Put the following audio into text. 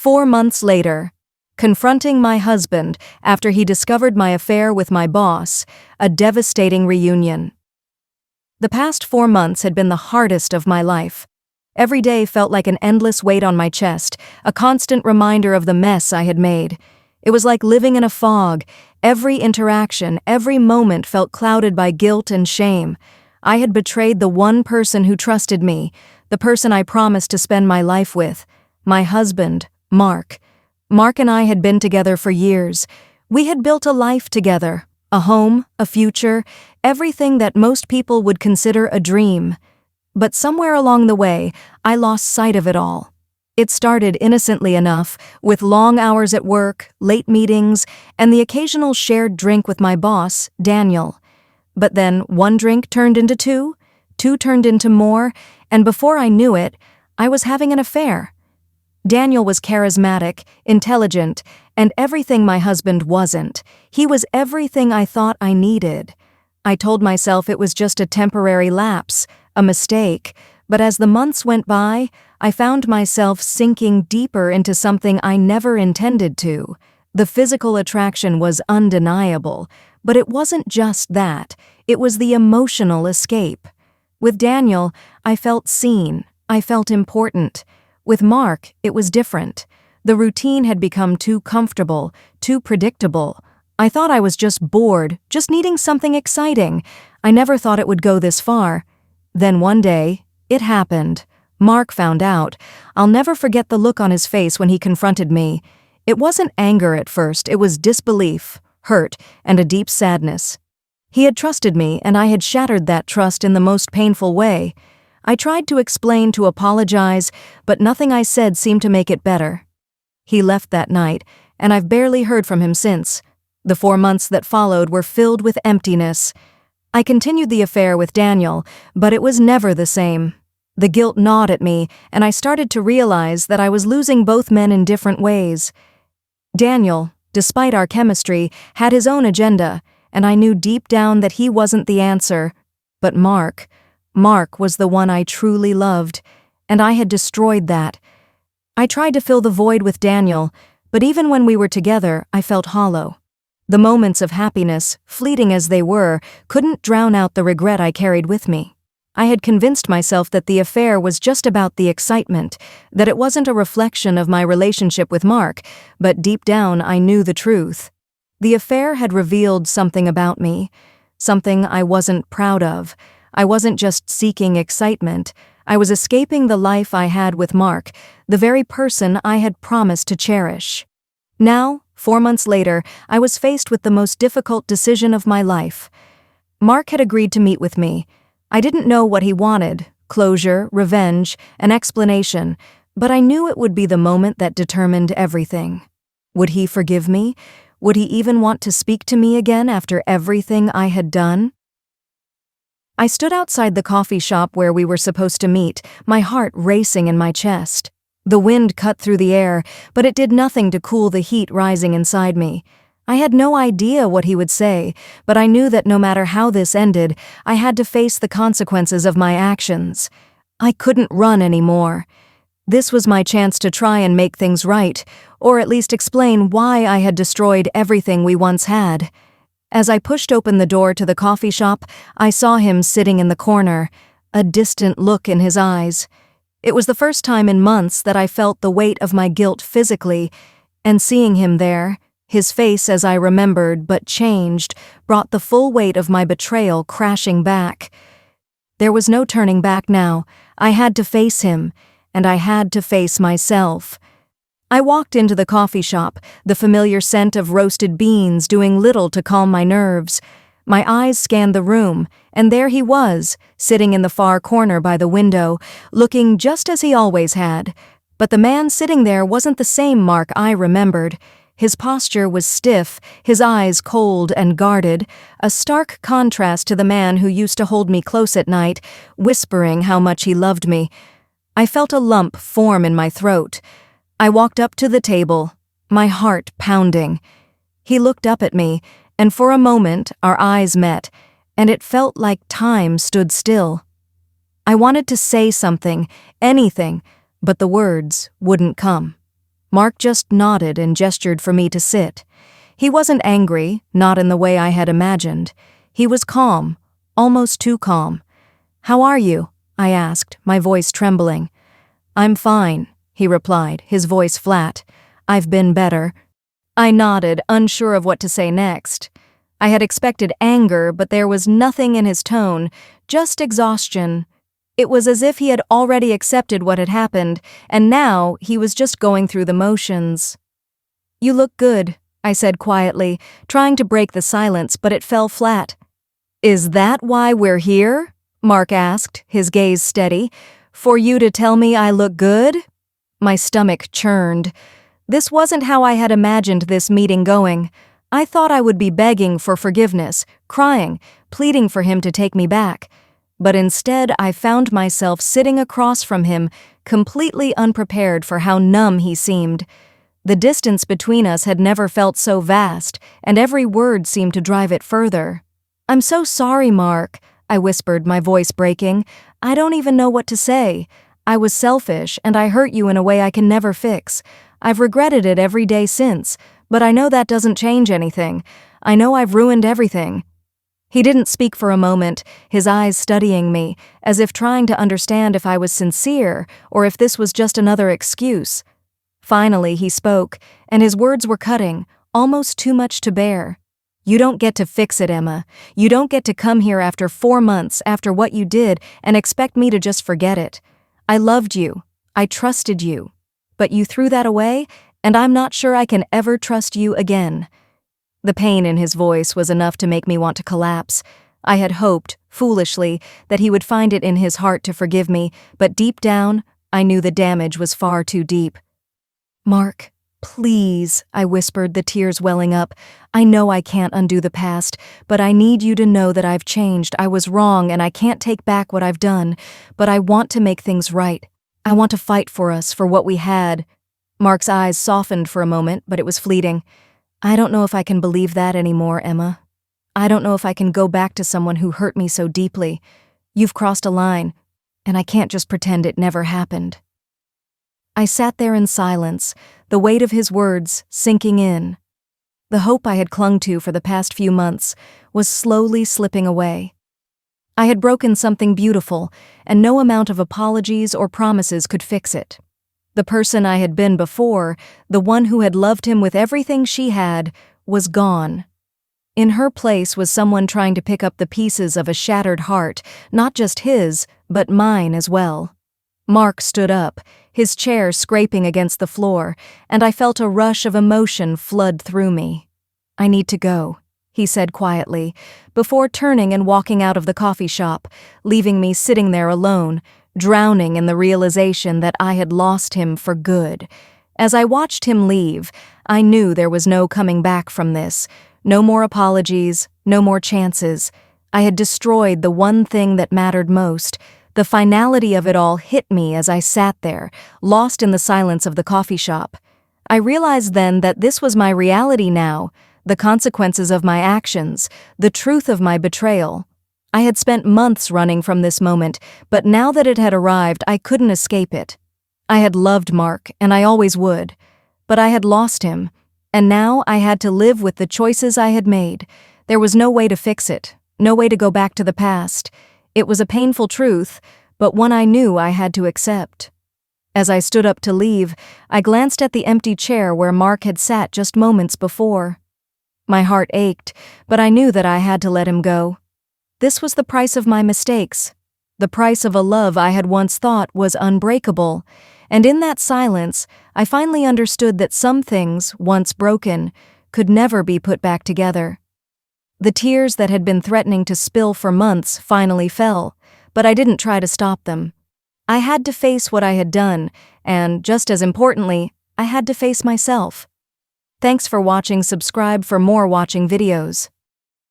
4 months later, confronting my husband after he discovered my affair with my boss, a devastating reunion. The past 4 months had been the hardest of my life. Every day felt like an endless weight on my chest, a constant reminder of the mess I had made. It was like living in a fog. Every interaction, every moment felt clouded by guilt and shame. I had betrayed the one person who trusted me, the person I promised to spend my life with, my husband, Mark. Mark and I had been together for years. We had built a life together, a home, a future, everything that most people would consider a dream. But somewhere along the way, I lost sight of it all. It started innocently enough, with long hours at work, late meetings, and the occasional shared drink with my boss, Daniel. But then one drink turned into two turned into more, and before I knew it, I was having an affair. Daniel was charismatic, intelligent, and everything my husband wasn't. He was everything I thought I needed. I told myself it was just a temporary lapse, a mistake, but as the months went by, I found myself sinking deeper into something I never intended to. The physical attraction was undeniable, but it wasn't just that. It was the emotional escape. With Daniel, I felt seen. I felt important. With Mark, it was different. The routine had become too comfortable, too predictable. I thought I was just bored, just needing something exciting. I never thought it would go this far. Then one day, it happened. Mark found out. I'll never forget the look on his face when he confronted me. It wasn't anger at first, it was disbelief, hurt, and a deep sadness. He had trusted me, and I had shattered that trust in the most painful way. I tried to explain, to apologize, but nothing I said seemed to make it better. He left that night, and I've barely heard from him since. The 4 months that followed were filled with emptiness. I continued the affair with Daniel, but it was never the same. The guilt gnawed at me, and I started to realize that I was losing both men in different ways. Daniel, despite our chemistry, had his own agenda, and I knew deep down that he wasn't the answer. But Mark was the one I truly loved, and I had destroyed that. I tried to fill the void with Daniel, but even when we were together, I felt hollow. The moments of happiness, fleeting as they were, couldn't drown out the regret I carried with me. I had convinced myself that the affair was just about the excitement, that it wasn't a reflection of my relationship with Mark, but deep down I knew the truth. The affair had revealed something about me, something I wasn't proud of. I wasn't just seeking excitement. I was escaping the life I had with Mark, the very person I had promised to cherish. Now, 4 months later, I was faced with the most difficult decision of my life. Mark had agreed to meet with me. I didn't know what he wanted, closure, revenge, an explanation, but I knew it would be the moment that determined everything. Would he forgive me? Would he even want to speak to me again after everything I had done? I stood outside the coffee shop where we were supposed to meet, my heart racing in my chest. The wind cut through the air, but it did nothing to cool the heat rising inside me. I had no idea what he would say, but I knew that no matter how this ended, I had to face the consequences of my actions. I couldn't run anymore. This was my chance to try and make things right, or at least explain why I had destroyed everything we once had. As I pushed open the door to the coffee shop, I saw him sitting in the corner, a distant look in his eyes. It was the first time in months that I felt the weight of my guilt physically, and seeing him there, his face as I remembered but changed, brought the full weight of my betrayal crashing back. There was no turning back now. I had to face him, and I had to face myself. I walked into the coffee shop, the familiar scent of roasted beans doing little to calm my nerves. My eyes scanned the room, and there he was, sitting in the far corner by the window, looking just as he always had. But the man sitting there wasn't the same Mark I remembered. His posture was stiff, his eyes cold and guarded, a stark contrast to the man who used to hold me close at night, whispering how much he loved me. I felt a lump form in my throat. I walked up to the table, my heart pounding. He looked up at me, and for a moment our eyes met, and it felt like time stood still. I wanted to say something, anything, but the words wouldn't come. Mark just nodded and gestured for me to sit. He wasn't angry, not in the way I had imagined. He was calm, almost too calm. "How are you?" I asked, my voice trembling. "I'm fine," he replied, his voice flat. "I've been better." I nodded, unsure of what to say next. I had expected anger, but there was nothing in his tone, just exhaustion. It was as if he had already accepted what had happened, and now he was just going through the motions. "You look good," I said quietly, trying to break the silence, but it fell flat. "Is that why we're here?" Mark asked, his gaze steady. "For you to tell me I look good?" My stomach churned. This wasn't how I had imagined this meeting going. I thought I would be begging for forgiveness, crying, pleading for him to take me back. But instead, I found myself sitting across from him, completely unprepared for how numb he seemed. The distance between us had never felt so vast, and every word seemed to drive it further. "I'm so sorry, Mark," I whispered, my voice breaking. "I don't even know what to say. I was selfish, and I hurt you in a way I can never fix. I've regretted it every day since, but I know that doesn't change anything. I know I've ruined everything." He didn't speak for a moment, his eyes studying me, as if trying to understand if I was sincere or if this was just another excuse. Finally, he spoke, and his words were cutting, almost too much to bear. "You don't get to fix it, Emma. You don't get to come here after 4 months after what you did and expect me to just forget it. I loved you. I trusted you. But you threw that away, and I'm not sure I can ever trust you again." The pain in his voice was enough to make me want to collapse. I had hoped, foolishly, that he would find it in his heart to forgive me, but deep down, I knew the damage was far too deep. "Mark, please," I whispered, the tears welling up. "I know I can't undo the past, but I need you to know that I've changed. I was wrong, and I can't take back what I've done, but I want to make things right. I want to fight for us, for what we had." Mark's eyes softened for a moment, but it was fleeting. "I don't know if I can believe that anymore, Emma. I don't know if I can go back to someone who hurt me so deeply. You've crossed a line, and I can't just pretend it never happened." I sat there in silence, the weight of his words sinking in. The hope I had clung to for the past few months was slowly slipping away. I had broken something beautiful, and no amount of apologies or promises could fix it. The person I had been before, the one who had loved him with everything she had, was gone. In her place was someone trying to pick up the pieces of a shattered heart, not just his, but mine as well. Mark stood up, his chair scraping against the floor, and I felt a rush of emotion flood through me. "I need to go," he said quietly, before turning and walking out of the coffee shop, leaving me sitting there alone, drowning in the realization that I had lost him for good. As I watched him leave, I knew there was no coming back from this. No more apologies, no more chances. I had destroyed the one thing that mattered most. The finality of it all hit me as I sat there, lost in the silence of the coffee shop. I realized then that this was my reality now, the consequences of my actions, the truth of my betrayal. I had spent months running from this moment, but now that it had arrived, I couldn't escape it. I had loved Mark, and I always would. But I had lost him, and now I had to live with the choices I had made. There was no way to fix it, no way to go back to the past. It was a painful truth, but one I knew I had to accept. As I stood up to leave, I glanced at the empty chair where Mark had sat just moments before. My heart ached, but I knew that I had to let him go. This was the price of my mistakes, the price of a love I had once thought was unbreakable, and in that silence, I finally understood that some things, once broken, could never be put back together. The tears that had been threatening to spill for months finally fell, but I didn't try to stop them. I had to face what I had done, and, just as importantly, I had to face myself. Thanks for watching. Subscribe for more watching videos.